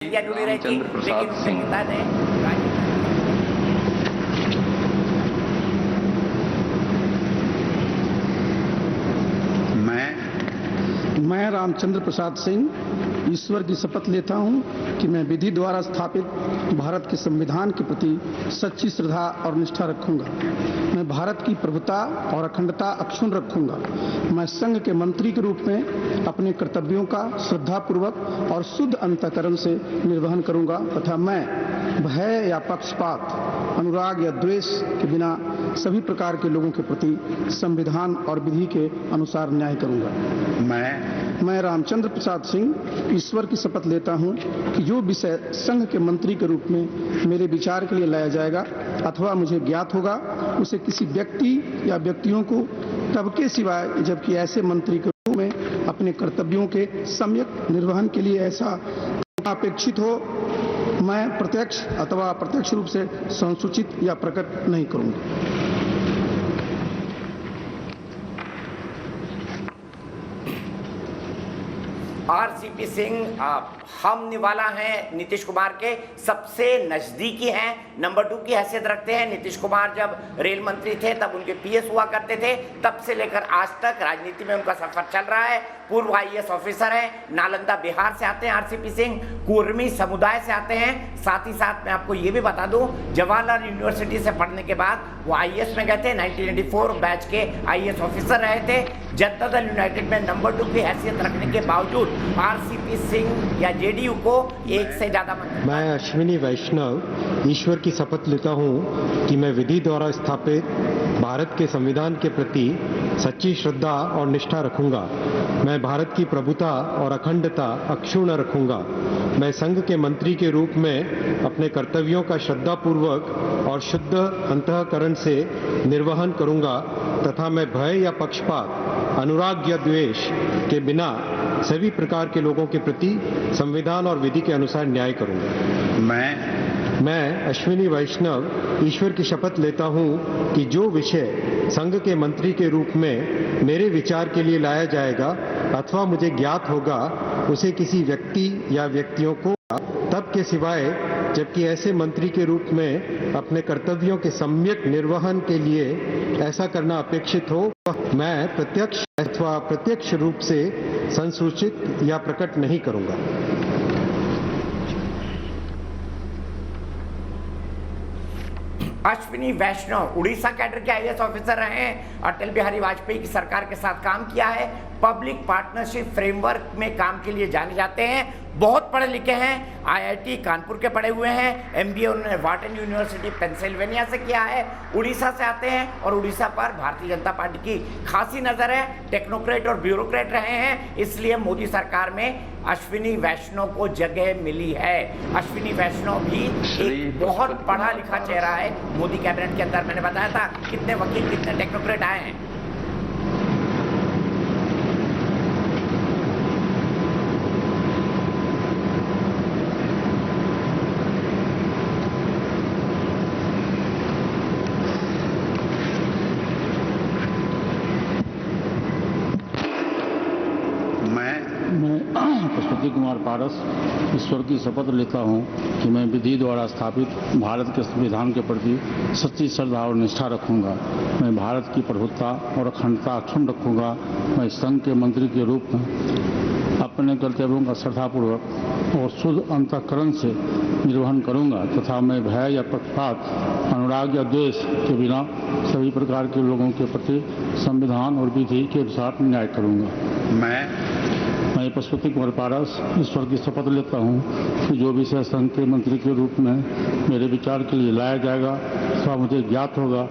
या जुड़ी रही थी, रामचंद्र लेकिन प्रसाद सिंह। पिता ने मैं रामचंद्र प्रसाद सिंह ईश्वर की शपथ लेता हूं कि मैं विधि द्वारा स्थापित भारत के संविधान के प्रति सच्ची श्रद्धा और निष्ठा रखूंगा। मैं भारत की प्रभुता और अखंडता अक्षुण्ण रखूंगा। मैं संघ के मंत्री के रूप में अपने कर्तव्यों का श्रद्धापूर्वक और शुद्ध अंतःकरण से निर्वहन करूंगा तथा मैं भय या पक्षपात, अनुराग या द्वेष के बिना सभी प्रकार के लोगों के प्रति संविधान और विधि के अनुसार न्याय करूंगा। मैं रामचंद्र प्रसाद सिंह ईश्वर की शपथ लेता हूं कि जो विषय संघ के मंत्री के रूप में मेरे विचार के लिए लाया जाएगा अथवा मुझे ज्ञात होगा, उसे किसी व्यक्ति या व्यक्तियों को तब के सिवाय जबकि ऐसे मंत्री के रूप में अपने कर्तव्यों के सम्यक निर्वहन के लिए ऐसा अपेक्षित हो, मैं प्रत्यक्ष अथवा अप्रत्यक्ष रूप से संसूचित या प्रकट नहीं करूंगा। आरसीपी सिंह हम निवाला हैं, नीतीश कुमार के सबसे नजदीकी हैं, नंबर 2 की हैसियत रखते हैं। नीतीश कुमार जब रेल मंत्री थे तब उनके पीएस हुआ करते थे, तब से लेकर आज तक राजनीति में उनका सफर चल रहा है। पूर्व आईएएस ऑफिसर हैं, नालंदा बिहार से आते हैं आरसीपी सिंह, कुर्मी समुदाय से आते हैं। साथ ही साथ मैं आपको ये भी बता दूं, जवाहरलाल यूनिवर्सिटी से पढ़ने के बाद वो आईएएस में गए थे, 1984 बैच के आईएएस ऑफिसर रहे थे। जनता दल यूनाइटेड में नंबर 2 की हैसियत रखने के बावजूद आरसीपी सिंह या जेडीयू को एक से ज्यादा मैं अश्विनी वैष्णव ईश्वर की शपथ लेता हूं कि मैं विधि द्वारा स्थापित भारत के संविधान के प्रति सच्ची श्रद्धा और निष्ठा रखूंगा। मैं भारत की प्रभुता और अखंडता अक्षुण्ण रखूंगा। मैं संघ के मंत्री के रूप में अपने कर्तव्यों का श्रद्धापूर्वक और शुद्ध अंतःकरण से निर्वहन करूंगा तथा मैं भय या पक्षपात, अनुराग या द्वेष के बिना सभी प्रकार के लोगों के प्रति संविधान और विधि के अनुसार न्याय करूंगा। मैं अश्विनी वैष्णव ईश्वर की शपथ लेता हूं कि जो विषय संघ के मंत्री के रूप में मेरे विचार के लिए लाया जाएगा अथवा मुझे ज्ञात होगा, उसे किसी व्यक्ति या व्यक्तियों को तब के सिवाय जबकि ऐसे मंत्री के रूप में अपने कर्तव्यों के सम्यक निर्वहन के लिए ऐसा करना अपेक्षित हो, मैं प्रत्यक्ष अथवा अप्रत्यक्ष रूप से संसूचित या प्रकट नहीं करूंगा। अश्विनी वैष्णव उड़ीसा कैडर के आईएएस ऑफिसर रहे हैं, अटल बिहारी वाजपेयी की सरकार के साथ काम किया है, पब्लिक पार्टनरशिप फ्रेमवर्क में काम के लिए जाने जाते हैं, बहुत पढ़े लिखे हैं, आईआईटी कानपुर के पढ़े हुए हैं, एमबीए उन्होंने वाटन यूनिवर्सिटी पेंसिल्वेनिया से किया है, उड़ीसा से आते हैं और उड़ीसा पर भारतीय जनता पार्टी की खासी नजर है, टेक्नोक्रेट और ब्यूरोक्रेट रहे हैं, इसलिए मोदी सरकार में अश्विनी वैष्णव को जगह मिली है। अश्विनी वैष्णव भी एक बहुत पढ़ा लिखा चेहरा है मोदी कैबिनेट के अंदर। मैंने बताया था कितने वकील कितने टेक्नोक्रेट आए हैं। पशुपति कुमार पारस ईश्वर की शपथ लेता हूं कि मैं विधि द्वारा स्थापित भारत के संविधान के प्रति सच्ची श्रद्धा और निष्ठा रखूंगा। मैं भारत की प्रभुता और अखंडता अक्षुण्ण रखूंगा। मैं संघ के मंत्री के रूप में अपने कर्तव्यों का श्रद्धापूर्वक और शुद्ध अंतःकरण से निर्वहन करूंगा तथा मैं भय या पक्षपात, अनुराग या द्वेष के बिना सभी प्रकार के लोगों के प्रति संविधान और विधि के अनुसार न्याय करूंगा। मैं पशुपति कुमार पारस ईश्वर की शपथ लेता हूं कि जो विषय संघ के मंत्री के रूप में मेरे विचार के लिए लाया जाएगा अथवा मुझे ज्ञात होगा,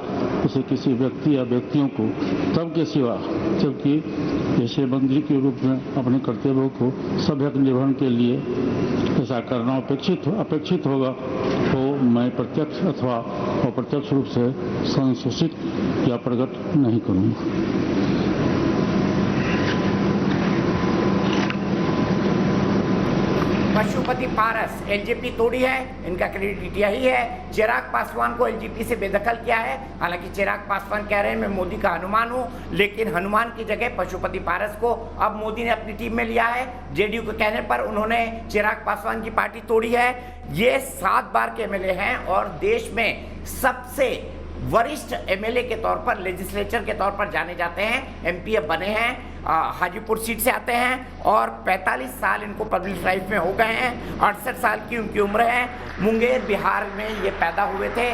उसे किसी व्यक्ति या व्यक्तियों को तब के सिवा जबकि ऐसे मंत्री के रूप में अपने कर्तव्यों को सम्यक निर्वहन के लिए ऐसा करना अपेक्षित होगा, तो मैं प्रत्यक्ष अथवा अप्रत्यक्ष रूप से संसूचित या प्रकट नहीं करूँगा। पशुपति पारस एलजेपी तोड़ी है, इनका क्रेडिट यही है। चिराग पासवान को एलजेपी से बेदखल किया है। हालांकि चिराग पासवान कह रहे हैं मैं मोदी का हनुमान हूं, लेकिन हनुमान की जगह पशुपति पारस को अब मोदी ने अपनी टीम में लिया है। जेडीयू के कहने पर उन्होंने चिराग पासवान की पार्टी तोड़ी है। ये 7 बार के एमएलए हैं और देश में सबसे वरिष्ठ एमएलए के तौर पर, लेजिस्लेचर के तौर पर जाने जाते हैं। एमपी अब बने हैं, हाजीपुर सीट से आते हैं और 45 साल इनको पब्लिक लाइफ में हो गए हैं। 68 साल की उनकी उम्र है। मुंगेर बिहार में ये पैदा हुए थे